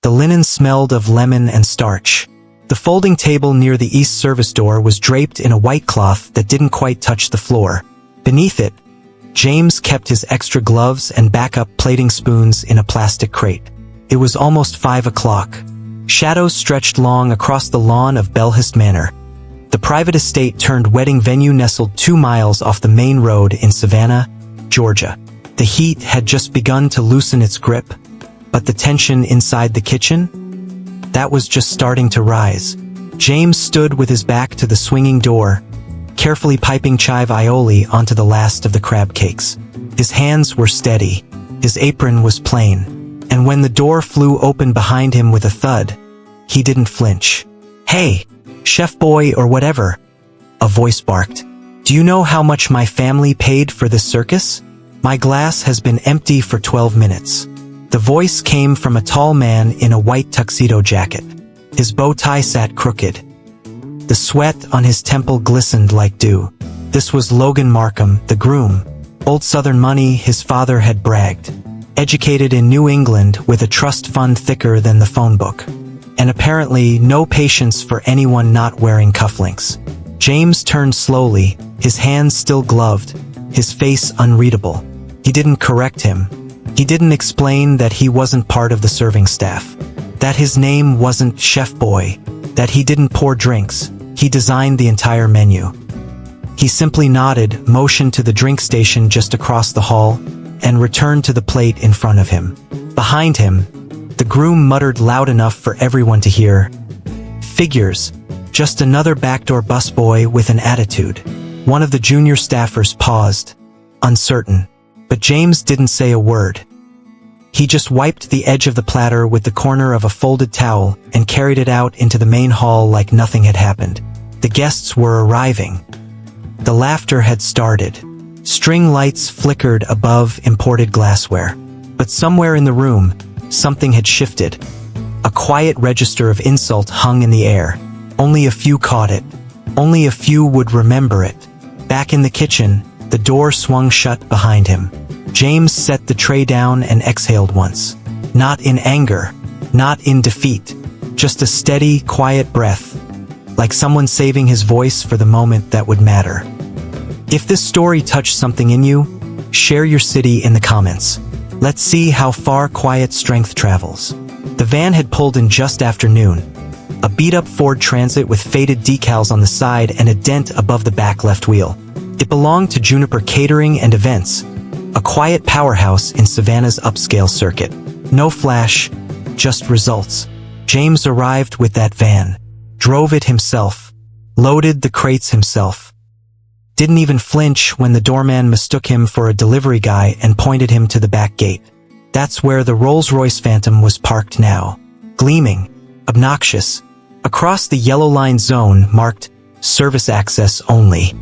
The linen smelled of lemon and starch. The folding table near the east service door was draped in a white cloth that didn't quite touch the floor. Beneath it, James kept his extra gloves and backup plating spoons in a plastic crate. It was almost 5 o'clock. Shadows stretched long across the lawn of Belhist Manor. The private estate turned wedding venue nestled 2 miles off the main road in Savannah, Georgia. The heat had just begun to loosen its grip, but the tension inside the kitchen? That was just starting to rise. James stood with his back to the swinging door, carefully piping chive aioli onto the last of the crab cakes. His hands were steady, his apron was plain, and when the door flew open behind him with a thud, he didn't flinch. "Hey, chef boy or whatever," a voice barked. "Do you know how much my family paid for this circus? My glass has been empty for 12 minutes. The voice came from a tall man in a white tuxedo jacket. His bow tie sat crooked. The sweat on his temple glistened like dew. This was Logan Markham, the groom. Old Southern money, his father had bragged. Educated in New England with a trust fund thicker than the phone book. And apparently no patience for anyone not wearing cufflinks. James turned slowly, his hands still gloved, his face unreadable. He didn't correct him. He didn't explain that he wasn't part of the serving staff. That his name wasn't Chef Boy. That he didn't pour drinks. He designed the entire menu. He simply nodded, motioned to the drink station just across the hall, and returned to the plate in front of him. Behind him, the groom muttered loud enough for everyone to hear, "Figures. Just another backdoor busboy with an attitude." One of the junior staffers paused, uncertain. But James didn't say a word. He just wiped the edge of the platter with the corner of a folded towel and carried it out into the main hall like nothing had happened. The guests were arriving. The laughter had started. String lights flickered above imported glassware. But somewhere in the room, something had shifted. A quiet register of insult hung in the air. Only a few caught it. Only a few would remember it. Back in the kitchen, the door swung shut behind him. James set the tray down and exhaled once. Not in anger, not in defeat, just a steady, quiet breath, like someone saving his voice for the moment that would matter. If this story touched something in you, share your city in the comments. Let's see how far quiet strength travels. The van had pulled in just after noon. A beat-up Ford Transit with faded decals on the side and a dent above the back left wheel. It belonged to Juniper Catering and Events, a quiet powerhouse in Savannah's upscale circuit. No flash, just results. James arrived with that van, drove it himself, loaded the crates himself. Didn't even flinch when the doorman mistook him for a delivery guy and pointed him to the back gate. That's where the Rolls-Royce Phantom was parked now, gleaming, obnoxious, across the yellow line zone marked Service Access Only,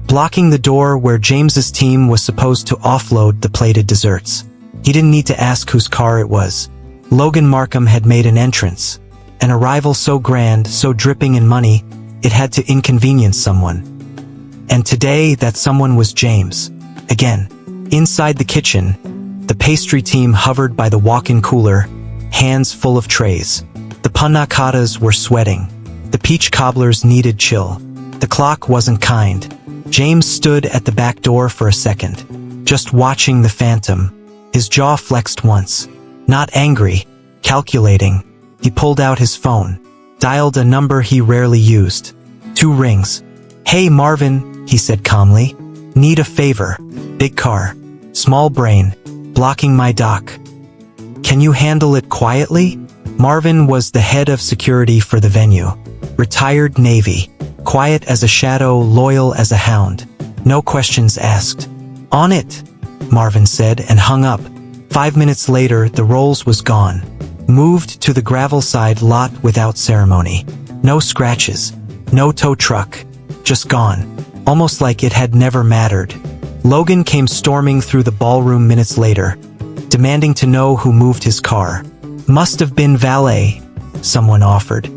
blocking the door where James's team was supposed to offload the plated desserts. He didn't need to ask whose car it was. Logan Markham had made an entrance, an arrival so grand, so dripping in money, it had to inconvenience someone. And today that someone was James. Again, inside the kitchen, the pastry team hovered by the walk-in cooler, hands full of trays. The panna cottas were sweating. The peach cobblers needed chill. The clock wasn't kind. James stood at the back door for a second, just watching the phantom. His jaw flexed once. Not angry, calculating. He pulled out his phone, dialed a number he rarely used. 2 rings. "Hey Marvin," he said calmly. "Need a favor. Big car. Small brain. Blocking my dock. Can you handle it quietly?" Marvin was the head of security for the venue. Retired Navy. Quiet as a shadow, loyal as a hound. No questions asked. "On it," Marvin said and hung up. 5 minutes later, the Rolls was gone. Moved to the gravel side lot without ceremony. No scratches. No tow truck. Just gone. Almost like it had never mattered. Logan came storming through the ballroom minutes later, demanding to know who moved his car. "Must have been valet," someone offered.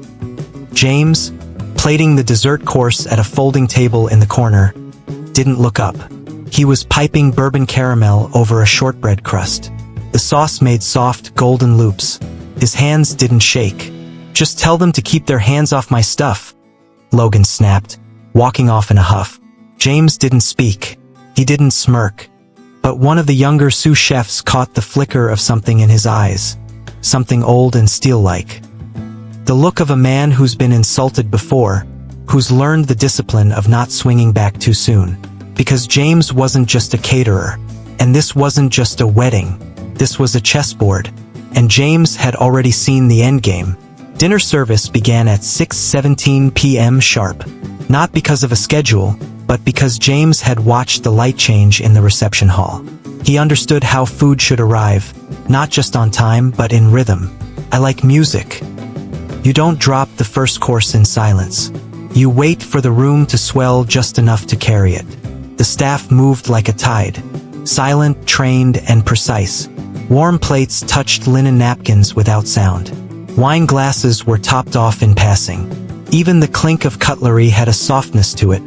James, plating the dessert course at a folding table in the corner, didn't look up. He was piping bourbon caramel over a shortbread crust. The sauce made soft, golden loops. His hands didn't shake. "Just tell them to keep their hands off my stuff," Logan snapped, walking off in a huff. James didn't speak. He didn't smirk. But one of the younger sous chefs caught the flicker of something in his eyes. Something old and steel-like. The look of a man who's been insulted before, who's learned the discipline of not swinging back too soon. Because James wasn't just a caterer. And this wasn't just a wedding. This was a chessboard. And James had already seen the endgame. Dinner service began at 6:17 p.m. sharp. Not because of a schedule, but because James had watched the light change in the reception hall. He understood how food should arrive, not just on time, but in rhythm. "I like music." You don't drop the first course in silence. You wait for the room to swell just enough to carry it. The staff moved like a tide. Silent, trained, and precise. Warm plates touched linen napkins without sound. Wine glasses were topped off in passing. Even the clink of cutlery had a softness to it,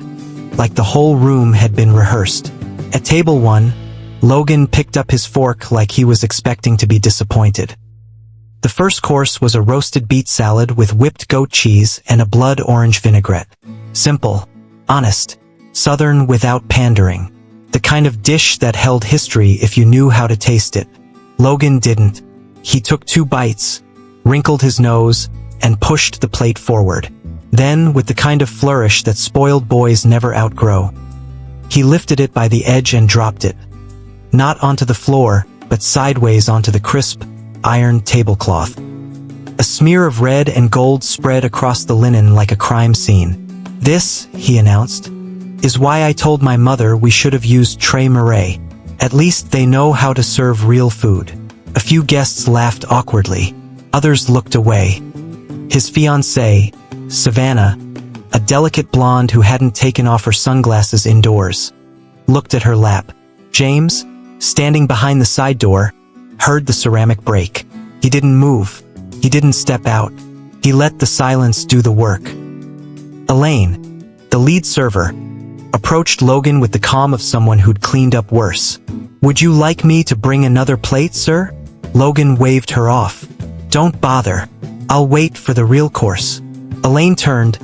like the whole room had been rehearsed. At table 1, Logan picked up his fork like he was expecting to be disappointed. The first course was a roasted beet salad with whipped goat cheese and a blood orange vinaigrette. Simple, honest, southern without pandering. The kind of dish that held history if you knew how to taste it. Logan didn't. He took 2 bites, wrinkled his nose, and pushed the plate forward. Then, with the kind of flourish that spoiled boys never outgrow, he lifted it by the edge and dropped it. Not onto the floor, but sideways onto the crisp, iron tablecloth. A smear of red and gold spread across the linen like a crime scene. "This," he announced, "is why I told my mother we should have used Trey Murray. At least they know how to serve real food." A few guests laughed awkwardly. Others looked away. His fiancée, Savannah, a delicate blonde who hadn't taken off her sunglasses indoors, looked at her lap. James, standing behind the side door, heard the ceramic break. He didn't move. He didn't step out. He let the silence do the work. Elaine, the lead server, approached Logan with the calm of someone who'd cleaned up worse. "Would you like me to bring another plate, sir?" Logan waved her off. "Don't bother. I'll wait for the real course." Elaine turned,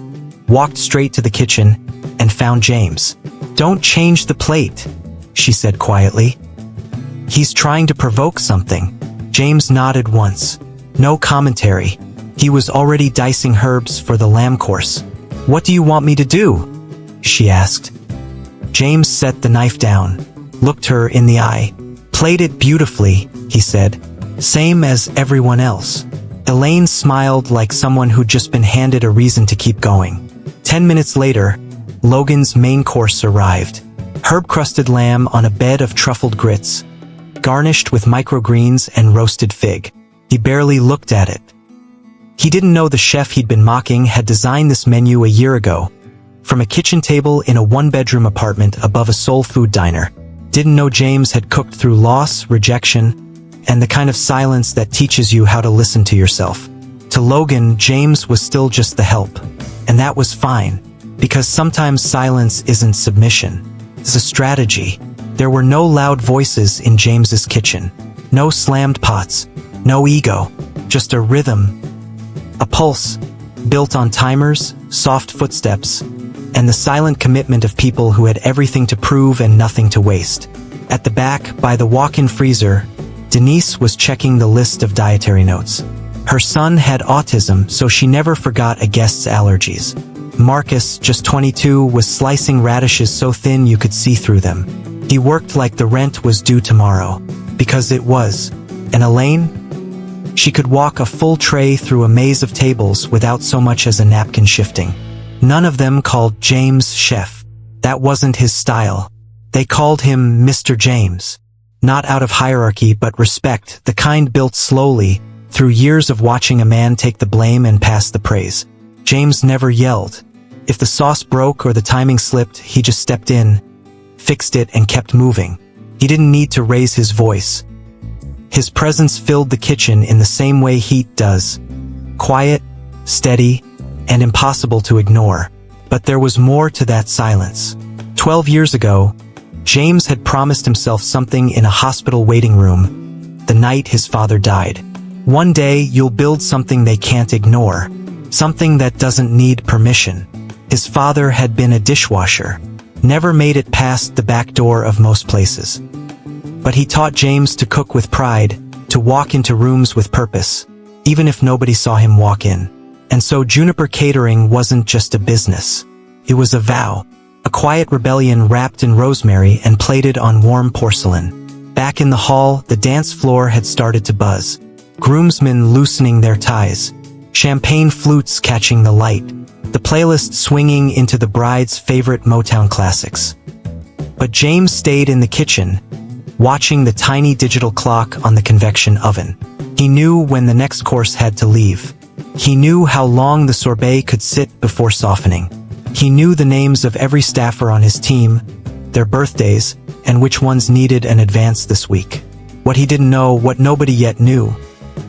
walked straight to the kitchen, and found James. "Don't change the plate," she said quietly. "He's trying to provoke something." James nodded once. No commentary. He was already dicing herbs for the lamb course. "What do you want me to do?" she asked. James set the knife down, looked her in the eye. "Plate it beautifully," he said. "Same as everyone else." Elaine smiled like someone who'd just been handed a reason to keep going. 10 minutes later, Logan's main course arrived. Herb-crusted lamb on a bed of truffled grits, garnished with microgreens and roasted fig. He barely looked at it. He didn't know the chef he'd been mocking had designed this menu a year ago, from a kitchen table in a one-bedroom apartment above a soul food diner. Didn't know James had cooked through loss, rejection, and the kind of silence that teaches you how to listen to yourself. To Logan, James was still just the help. And that was fine, because sometimes silence isn't submission. It's a strategy. There were no loud voices in James's kitchen. No slammed pots. No ego. Just a rhythm. A pulse, built on timers, soft footsteps, and the silent commitment of people who had everything to prove and nothing to waste. At the back, by the walk-in freezer, Denise was checking the list of dietary notes. Her son had autism, so she never forgot a guest's allergies. Marcus, just 22, was slicing radishes so thin you could see through them. He worked like the rent was due tomorrow. Because it was. And Elaine? She could walk a full tray through a maze of tables without so much as a napkin shifting. None of them called James chef. That wasn't his style. They called him Mr. James. Not out of hierarchy but respect, the kind built slowly, through years of watching a man take the blame and pass the praise. James never yelled. If the sauce broke or the timing slipped, he just stepped in, fixed it, and kept moving. He didn't need to raise his voice. His presence filled the kitchen in the same way heat does. Quiet, steady, and impossible to ignore. But there was more to that silence. 12 years ago, James had promised himself something in a hospital waiting room, the night his father died. One day you'll build something they can't ignore, something that doesn't need permission. His father had been a dishwasher, never made it past the back door of most places. But he taught James to cook with pride, to walk into rooms with purpose, even if nobody saw him walk in. And so Juniper Catering wasn't just a business. It was a vow, a quiet rebellion wrapped in rosemary and plated on warm porcelain. Back in the hall, the dance floor had started to buzz, groomsmen loosening their ties, champagne flutes catching the light, the playlist swinging into the bride's favorite Motown classics. But James stayed in the kitchen, watching the tiny digital clock on the convection oven. He knew when the next course had to leave. He knew how long the sorbet could sit before softening. He knew the names of every staffer on his team, their birthdays, and which ones needed an advance this week. What he didn't know, what nobody yet knew,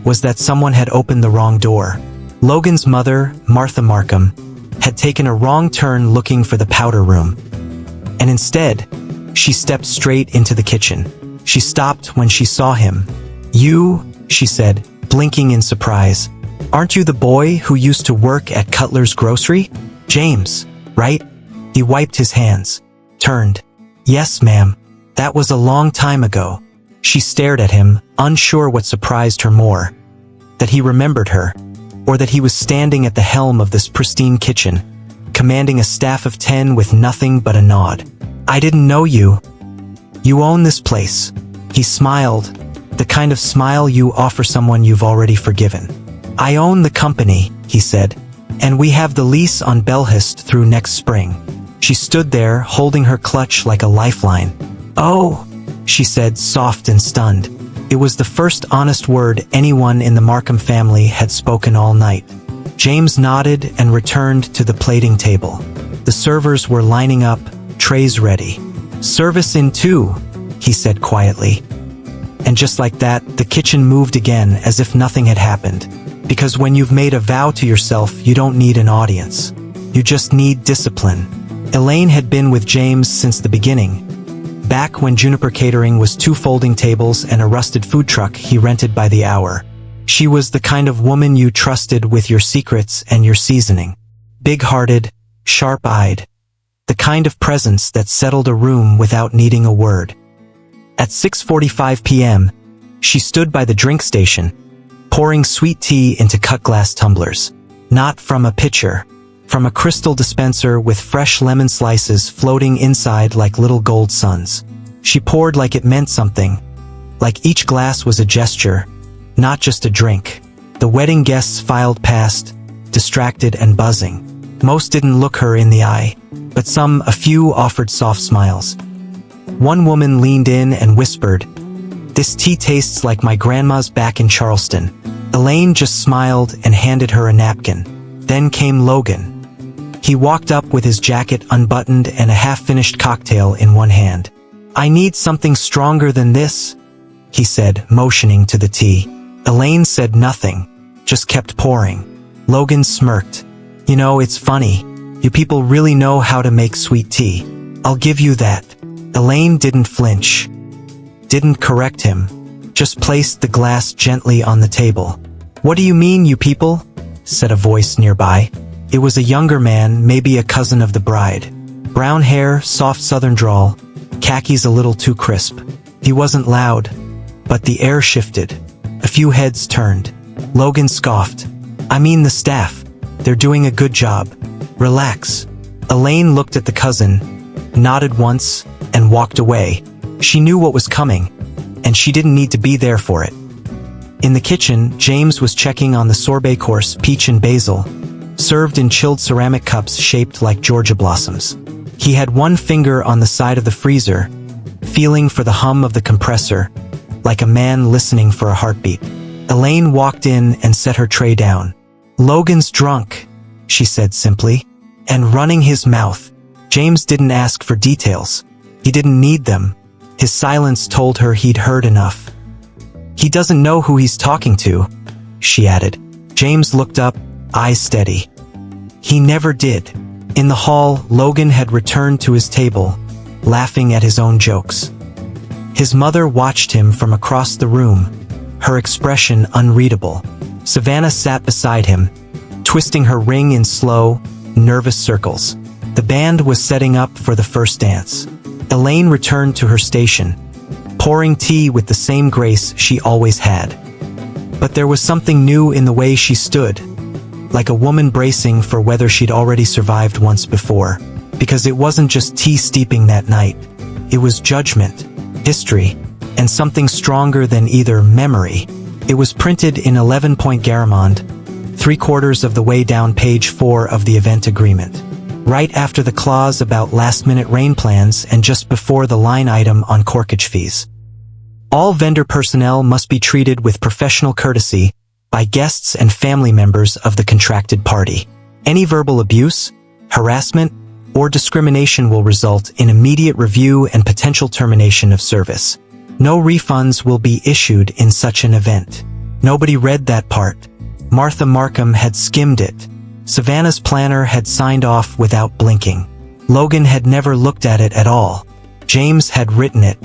was that someone had opened the wrong door. Logan's mother, Martha Markham, had taken a wrong turn looking for the powder room. And instead, she stepped straight into the kitchen. She stopped when she saw him. "You," she said, blinking in surprise. "Aren't you the boy who used to work at Cutler's Grocery? James, right?" He wiped his hands, turned. "Yes, ma'am. That was a long time ago." She stared at him, unsure what surprised her more. That he remembered her, or that he was standing at the helm of this pristine kitchen, commanding a staff of 10 with nothing but a nod. "I didn't know you. You own this place." He smiled, the kind of smile you offer someone you've already forgiven. "I own the company," he said, "and we have the lease on Belhist through next spring." She stood there, holding her clutch like a lifeline. "Oh," she said, soft and stunned. It was the first honest word anyone in the Markham family had spoken all night. James nodded and returned to the plating table. The servers were lining up, trays ready. "Service in 2, he said quietly. And just like that, the kitchen moved again as if nothing had happened. Because when you've made a vow to yourself, you don't need an audience. You just need discipline. Elaine had been with James since the beginning. Back when Juniper Catering was 2 folding tables and a rusted food truck he rented by the hour. She was the kind of woman you trusted with your secrets and your seasoning. Big-hearted, sharp-eyed. The kind of presence that settled a room without needing a word. At 6:45 p.m., she stood by the drink station, pouring sweet tea into cut-glass tumblers. Not from a pitcher. From a crystal dispenser with fresh lemon slices floating inside like little gold suns. She poured like it meant something, like each glass was a gesture, not just a drink. The wedding guests filed past, distracted and buzzing. Most didn't look her in the eye, but a few offered soft smiles. One woman leaned in and whispered, "This tea tastes like my grandma's back in Charleston." Elaine just smiled and handed her a napkin. Then came Logan. He walked up with his jacket unbuttoned and a half-finished cocktail in one hand. "I need something stronger than this," he said, motioning to the tea. Elaine said nothing, just kept pouring. Logan smirked. "You know, it's funny. You people really know how to make sweet tea. I'll give you that." Elaine didn't flinch, didn't correct him, just placed the glass gently on the table. "What do you mean, you people?" said a voice nearby. It was a younger man, maybe a cousin of the bride. Brown hair, soft southern drawl, khakis a little too crisp. He wasn't loud, but the air shifted. A few heads turned. Logan scoffed. "I mean the staff. They're doing a good job. Relax." Elaine looked at the cousin, nodded once, and walked away. She knew what was coming, and she didn't need to be there for it. In the kitchen, James was checking on the sorbet course, peach and basil, served in chilled ceramic cups shaped like Georgia blossoms. He had one finger on the side of the freezer, feeling for the hum of the compressor, like a man listening for a heartbeat. Elaine walked in and set her tray down. "Logan's drunk," she said simply, and running his mouth. James didn't ask for details. He didn't need them. His silence told her he'd heard enough. "He doesn't know who he's talking to," she added. James looked up, eyes steady. He never did. In the hall, Logan had returned to his table, laughing at his own jokes. His mother watched him from across the room, her expression unreadable. Savannah sat beside him, twisting her ring in slow, nervous circles. The band was setting up for the first dance. Elaine returned to her station, pouring tea with the same grace she always had. But there was something new in the way she stood, like a woman bracing for whether she'd already survived once before. Because it wasn't just tea steeping that night. It was judgment, history, and something stronger than either memory. It was printed in 11-point Garamond, 3/4 of the way down page 4 of the event agreement. Right after the clause about last-minute rain plans and just before the line item on corkage fees. All vendor personnel must be treated with professional courtesy by guests and family members of the contracted party. Any verbal abuse, harassment, or discrimination will result in immediate review and potential termination of service. No refunds will be issued in such an event. Nobody read that part. Martha Markham had skimmed it. Savannah's planner had signed off without blinking. Logan had never looked at it at all. James had written it.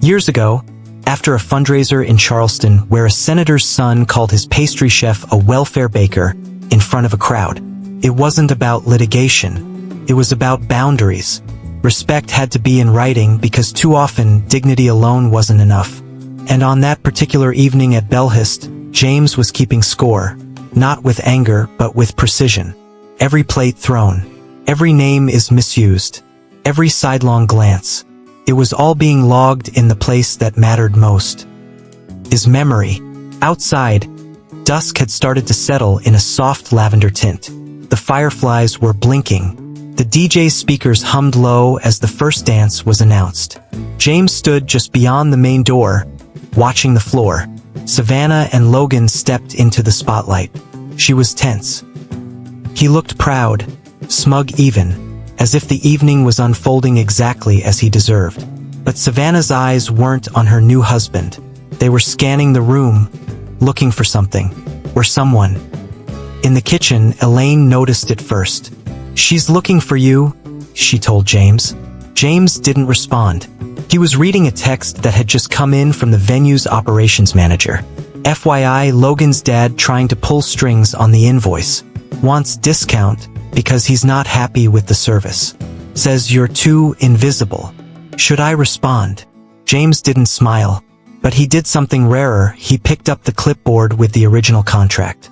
Years ago, after a fundraiser in Charleston where a senator's son called his pastry chef a welfare baker in front of a crowd. It wasn't about litigation. It was about boundaries. Respect had to be in writing because too often dignity alone wasn't enough. And on that particular evening at Belhist, James was keeping score. Not with anger, but with precision. Every plate thrown. Every name is misused. Every sidelong glance. It was all being logged in the place that mattered most. His memory. Outside, dusk had started to settle in a soft lavender tint. The fireflies were blinking. The DJ's speakers hummed low as the first dance was announced. James stood just beyond the main door, watching the floor. Savannah and Logan stepped into the spotlight. She was tense. He looked proud, smug even, as if the evening was unfolding exactly as he deserved. But Savannah's eyes weren't on her new husband. They were scanning the room, looking for something, or someone. In the kitchen, Elaine noticed it first. "She's looking for you," she told James. James didn't respond. He was reading a text that had just come in from the venue's operations manager. FYI, Logan's dad trying to pull strings on the invoice. Wants discount because he's not happy with the service. Says you're too invisible. Should I respond? James didn't smile, but he did something rarer. He picked up the clipboard with the original contract.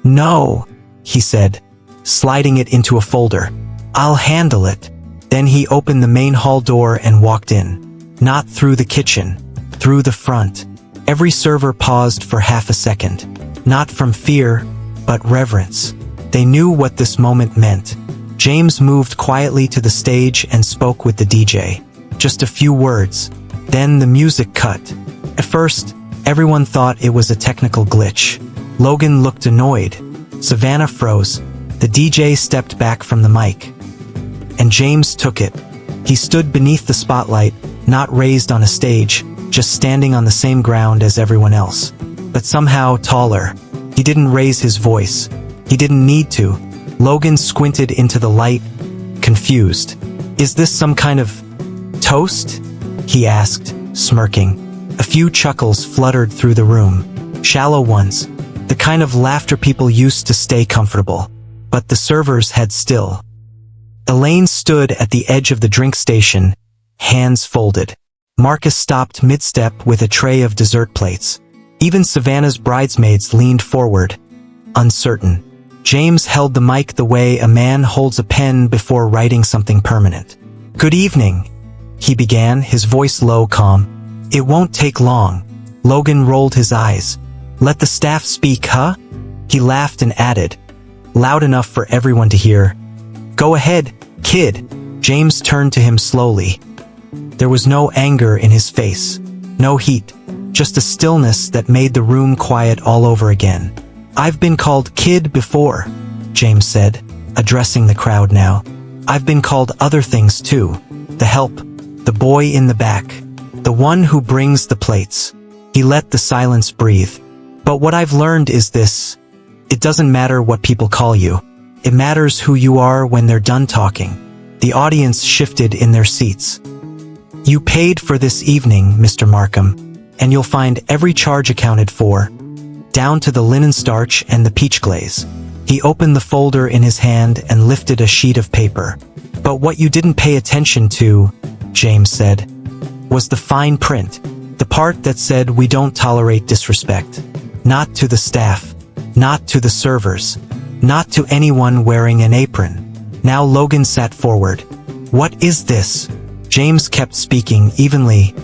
"No," he said, sliding it into a folder. "I'll handle it." Then he opened the main hall door and walked in. Not through the kitchen, through the front. Every server paused for half a second. Not from fear, but reverence. They knew what this moment meant. James moved quietly to the stage and spoke with the DJ. Just a few words. Then the music cut. At first, everyone thought it was a technical glitch. Logan looked annoyed. Savannah froze. The DJ stepped back from the mic. And James took it. He stood beneath the spotlight, not raised on a stage, just standing on the same ground as everyone else. But somehow taller. He didn't raise his voice. He didn't need to. Logan squinted into the light, confused. "Is this some kind of toast?" he asked, smirking. A few chuckles fluttered through the room. Shallow ones. The kind of laughter people used to stay comfortable. But the servers had still. Elaine stood at the edge of the drink station, hands folded. Marcus stopped mid-step with a tray of dessert plates. Even Savannah's bridesmaids leaned forward, uncertain. James held the mic the way a man holds a pen before writing something permanent. "Good evening," he began, his voice low, calm. "It won't take long." Logan rolled his eyes. "Let the staff speak, huh?" He laughed and added, loud enough for everyone to hear, "Go ahead, kid." James turned to him slowly. There was no anger in his face, no heat, just a stillness that made the room quiet all over again. "I've been called kid before," James said, addressing the crowd now. "I've been called other things too. The help, the boy in the back, the one who brings the plates." He let the silence breathe. "But what I've learned is this. It doesn't matter what people call you. It matters who you are when they're done talking." The audience shifted in their seats. "You paid for this evening, Mr. Markham, and you'll find every charge accounted for, down to the linen starch and the peach glaze. He opened the folder in his hand and lifted a sheet of paper. But what you didn't pay attention to, James said, was the fine print. The part that said we don't tolerate disrespect. Not to the staff. Not to the servers. Not to anyone wearing an apron. Now Logan sat forward. What is this? James kept speaking evenly.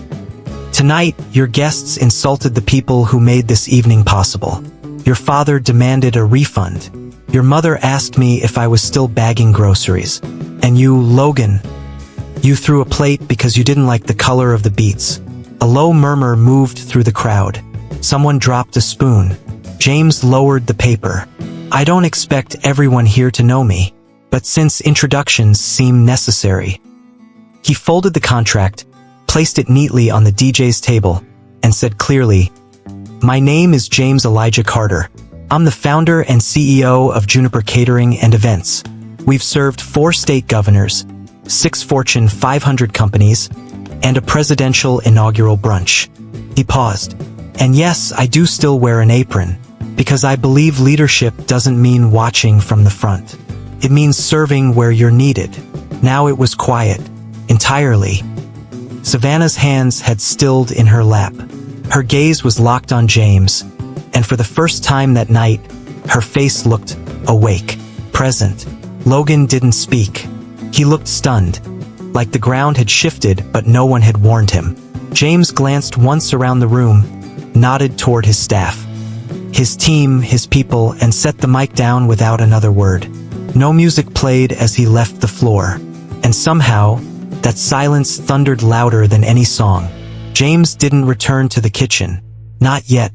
Tonight, your guests insulted the people who made this evening possible. Your father demanded a refund. Your mother asked me if I was still bagging groceries. And you, Logan, you threw a plate because you didn't like the color of the beets. A low murmur moved through the crowd. Someone dropped a spoon. James lowered the paper. I don't expect everyone here to know me, but since introductions seem necessary. He folded the contract, placed it neatly on the DJ's table, and said clearly, My name is James Elijah Carter. I'm the founder and CEO of Juniper Catering and Events. We've served 4 state governors, 6 Fortune 500 companies, and a presidential inaugural brunch. He paused. And yes, I do still wear an apron, because I believe leadership doesn't mean watching from the front. It means serving where you're needed. Now it was quiet, entirely. Savannah's hands had stilled in her lap. Her gaze was locked on James, and for the first time that night, her face looked awake, present. Logan didn't speak. He looked stunned, like the ground had shifted but no one had warned him. James glanced once around the room, nodded toward his staff, his team, his people, and set the mic down without another word. No music played as he left the floor, and somehow, that silence thundered louder than any song. James didn't return to the kitchen. Not yet.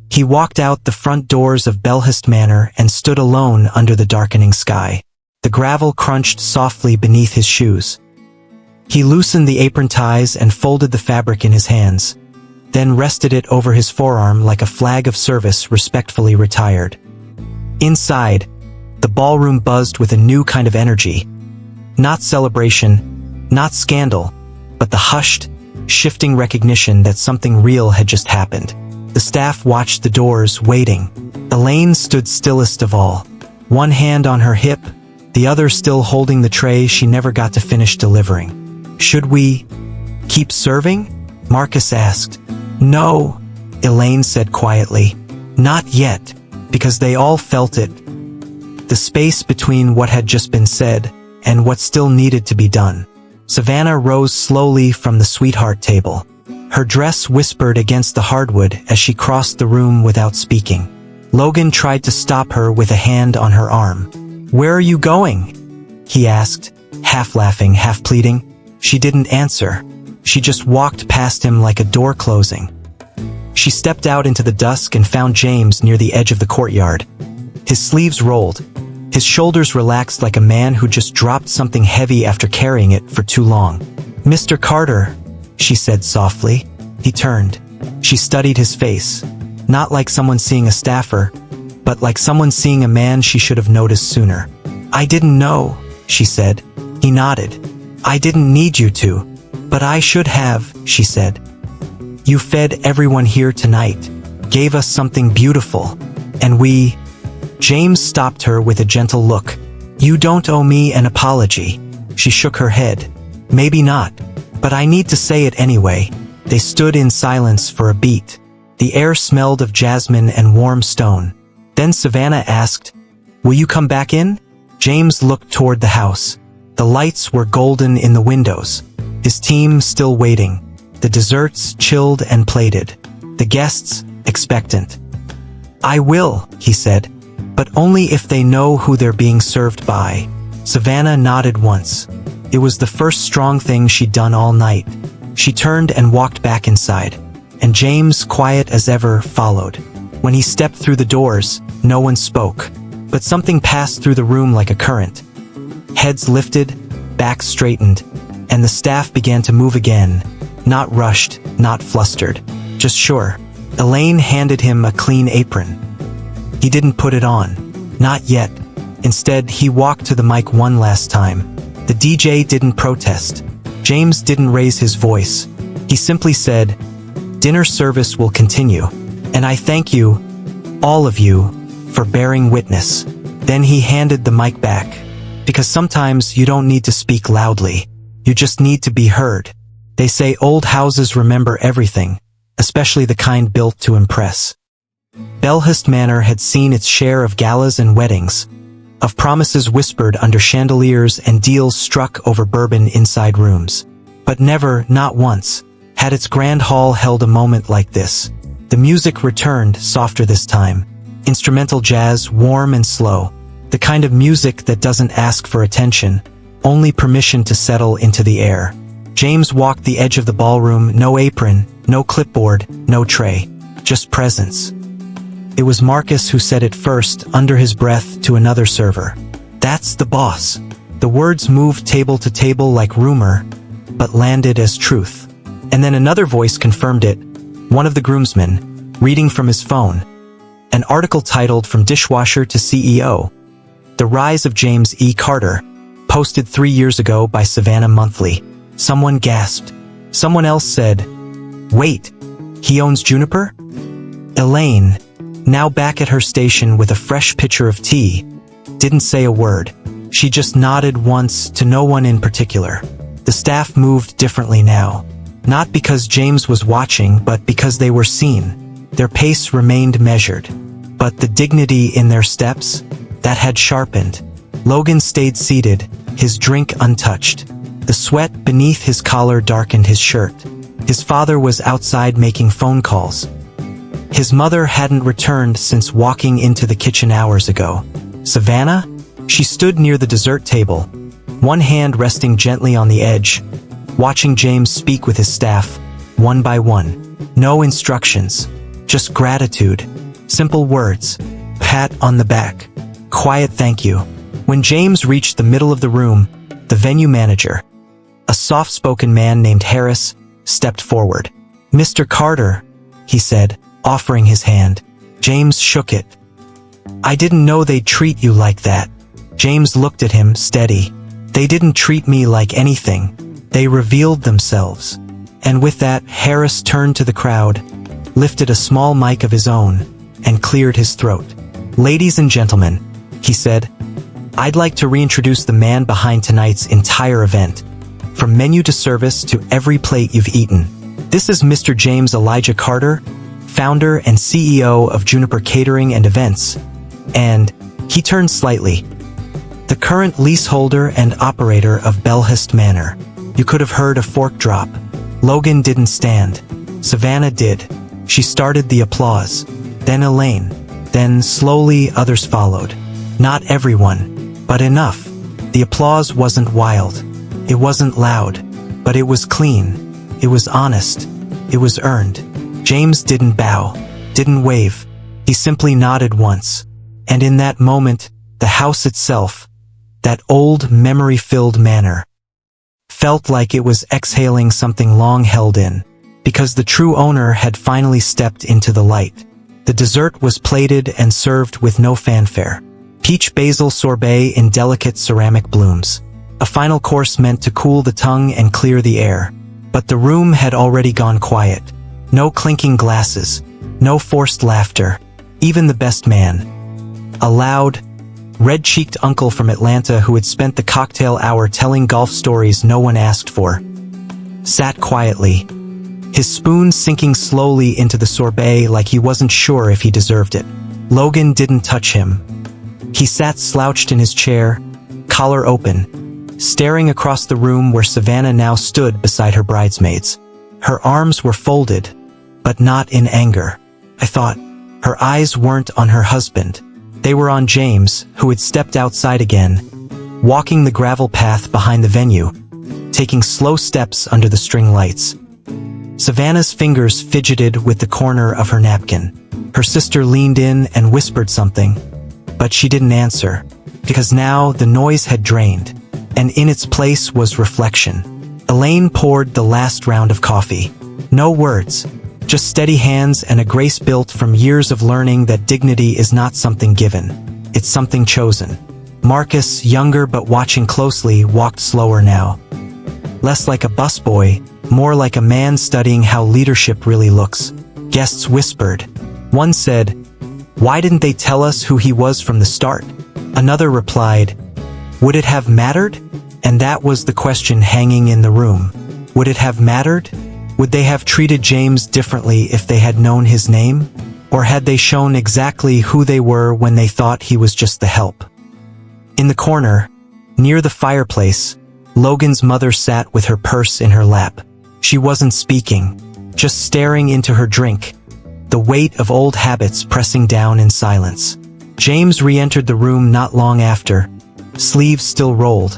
He walked out the front doors of Belhurst Manor and stood alone under the darkening sky. The gravel crunched softly beneath his shoes. He loosened the apron ties and folded the fabric in his hands, then rested it over his forearm like a flag of service respectfully retired. Inside, the ballroom buzzed with a new kind of energy. Not celebration, not scandal, but the hushed, shifting recognition that something real had just happened. The staff watched the doors, waiting. Elaine stood stillest of all, one hand on her hip, the other still holding the tray she never got to finish delivering. Should we keep serving? Marcus asked. No, Elaine said quietly. Not yet, because they all felt it. The space between what had just been said and what still needed to be done. Savannah rose slowly from the sweetheart table. Her dress whispered against the hardwood as she crossed the room without speaking. Logan tried to stop her with a hand on her arm. Where are you going? He asked, half laughing, half pleading. She didn't answer. She just walked past him like a door closing. She stepped out into the dusk and found James near the edge of the courtyard. His sleeves rolled. His shoulders relaxed like a man who just dropped something heavy after carrying it for too long. Mr. Carter, she said softly. He turned. She studied his face. Not like someone seeing a staffer, but like someone seeing a man she should have noticed sooner. I didn't know, she said. He nodded. I didn't need you to, but I should have, she said. You fed everyone here tonight, gave us something beautiful, and we... James stopped her with a gentle look. You don't owe me an apology. She shook her head. Maybe not, but I need to say it anyway. They stood in silence for a beat. The air smelled of jasmine and warm stone. Then Savannah asked, Will you come back in? James looked toward the house. The lights were golden in the windows. His team still waiting. The desserts chilled and plated. The guests expectant. I will, he said, but only if they know who they're being served by. Savannah nodded once. It was the first strong thing she'd done all night. She turned and walked back inside, and James, quiet as ever, followed. When he stepped through the doors, no one spoke, but something passed through the room like a current. Heads lifted, backs straightened, and the staff began to move again, not rushed, not flustered, just sure. Elaine handed him a clean apron. He didn't put it on. Not yet. Instead, he walked to the mic one last time. The DJ didn't protest. James didn't raise his voice. He simply said, Dinner service will continue, and I thank you, all of you, for bearing witness." Then he handed the mic back. Because sometimes you don't need to speak loudly. You just need to be heard. They say old houses remember everything, especially the kind built to impress. Bellhurst Manor had seen its share of galas and weddings, of promises whispered under chandeliers and deals struck over bourbon inside rooms. But never, not once, had its grand hall held a moment like this. The music returned, softer this time. Instrumental jazz, warm and slow. The kind of music that doesn't ask for attention, only permission to settle into the air. James walked the edge of the ballroom, no apron, no clipboard, no tray. Just presence. It was Marcus who said it first, under his breath, to another server. "That's the boss." The words moved table to table like rumor, but landed as truth. And then another voice confirmed it, one of the groomsmen, reading from his phone. An article titled "From Dishwasher to CEO. The Rise of James E. Carter," posted 3 years ago by Savannah Monthly. Someone gasped. Someone else said, "Wait, he owns Juniper?" Elaine, now back at her station with a fresh pitcher of tea, didn't say a word. She just nodded once to no one in particular. The staff moved differently now. Not because James was watching, but because they were seen. Their pace remained measured. But the dignity in their steps, that had sharpened. Logan stayed seated, his drink untouched. The sweat beneath his collar darkened his shirt. His father was outside making phone calls. His mother hadn't returned since walking into the kitchen hours ago. Savannah? She stood near the dessert table, one hand resting gently on the edge, watching James speak with his staff, one by one. No instructions, just gratitude. Simple words. Pat on the back. Quiet thank you. When James reached the middle of the room, the venue manager, a soft-spoken man named Harris, stepped forward. "Mr. Carter," he said, offering his hand. James shook it. "I didn't know they'd treat you like that." James looked at him, steady. "They didn't treat me like anything. They revealed themselves." And with that, Harris turned to the crowd, lifted a small mic of his own, and cleared his throat. "Ladies and gentlemen," he said, "I'd like to reintroduce the man behind tonight's entire event. From menu to service to every plate you've eaten. This is Mr. James Elijah Carter, founder and CEO of Juniper Catering and Events. And," he turned slightly, "the current leaseholder and operator of Bellhurst Manor." You could have heard a fork drop. Logan didn't stand. Savannah did. She started the applause. Then Elaine. Then slowly others followed. Not everyone, but enough. The applause wasn't wild. It wasn't loud. But it was clean. It was honest. It was earned. James didn't bow. Didn't wave. He simply nodded once. And in that moment, the house itself, that old memory-filled manor, felt like it was exhaling something long held in, because the true owner had finally stepped into the light. The dessert was plated and served with no fanfare. Peach basil sorbet in delicate ceramic blooms. A final course meant to cool the tongue and clear the air. But the room had already gone quiet. No clinking glasses. No forced laughter. Even the best man. A loud, red-cheeked uncle from Atlanta who had spent the cocktail hour telling golf stories no one asked for, sat quietly, his spoon sinking slowly into the sorbet like he wasn't sure if he deserved it. Logan didn't touch him. He sat slouched in his chair, collar open, staring across the room where Savannah now stood beside her bridesmaids. Her arms were folded, but not in anger. I thought, her eyes weren't on her husband. They were on James, who had stepped outside again, walking the gravel path behind the venue, taking slow steps under the string lights. Savannah's fingers fidgeted with the corner of her napkin. Her sister leaned in and whispered something, but she didn't answer, because now the noise had drained, and in its place was reflection. Elaine poured the last round of coffee. No words, just steady hands and a grace built from years of learning that dignity is not something given, it's something chosen. Marcus, younger but watching closely, walked slower now. Less like a busboy, more like a man studying how leadership really looks. Guests whispered. One said, "Why didn't they tell us who he was from the start?" Another replied, "Would it have mattered?" And that was the question hanging in the room. Would it have mattered? Would they have treated James differently if they had known his name? Or had they shown exactly who they were when they thought he was just the help? In the corner, near the fireplace, Logan's mother sat with her purse in her lap. She wasn't speaking, just staring into her drink, the weight of old habits pressing down in silence. James re-entered the room not long after, sleeves still rolled,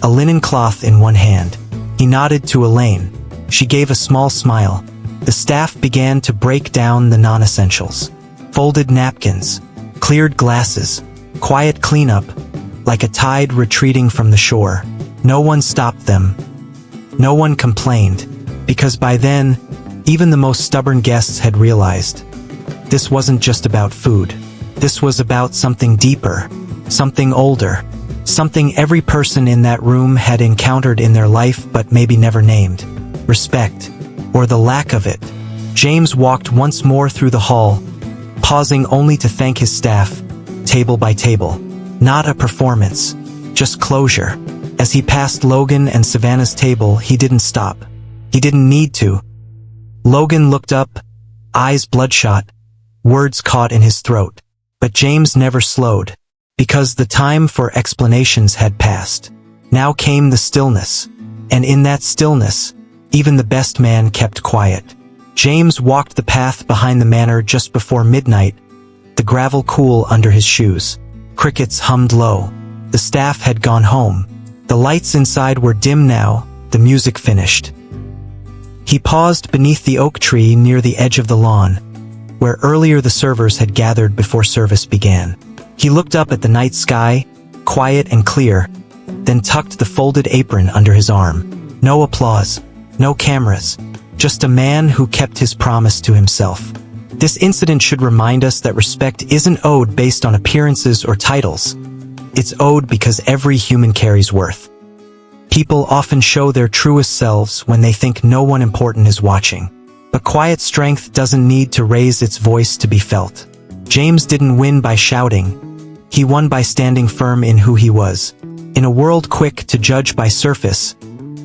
a linen cloth in one hand. He nodded to Elaine. She gave a small smile. The staff began to break down the non-essentials. Folded napkins, cleared glasses, quiet cleanup, like a tide retreating from the shore. No one stopped them. No one complained, because by then, even the most stubborn guests had realized this wasn't just about food. This was about something deeper, something older, something every person in that room had encountered in their life but maybe never named. Respect, or the lack of it. James walked once more through the hall, pausing only to thank his staff, table by table. Not a performance, just closure. As he passed Logan and Savannah's table, he didn't stop. He didn't need to. Logan looked up, eyes bloodshot, words caught in his throat. But James never slowed, because the time for explanations had passed. Now came the stillness, and in that stillness, even the best man kept quiet. James walked the path behind the manor just before midnight, the gravel cool under his shoes. Crickets hummed low. The staff had gone home. The lights inside were dim now, the music finished. He paused beneath the oak tree near the edge of the lawn, where earlier the servers had gathered before service began. He looked up at the night sky, quiet and clear, then tucked the folded apron under his arm. No applause, no cameras, just a man who kept his promise to himself. This incident should remind us that respect isn't owed based on appearances or titles. It's owed because every human carries worth. People often show their truest selves when they think no one important is watching. But quiet strength doesn't need to raise its voice to be felt. James didn't win by shouting. He won by standing firm in who he was. In a world quick to judge by surface,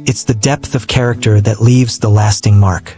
it's the depth of character that leaves the lasting mark.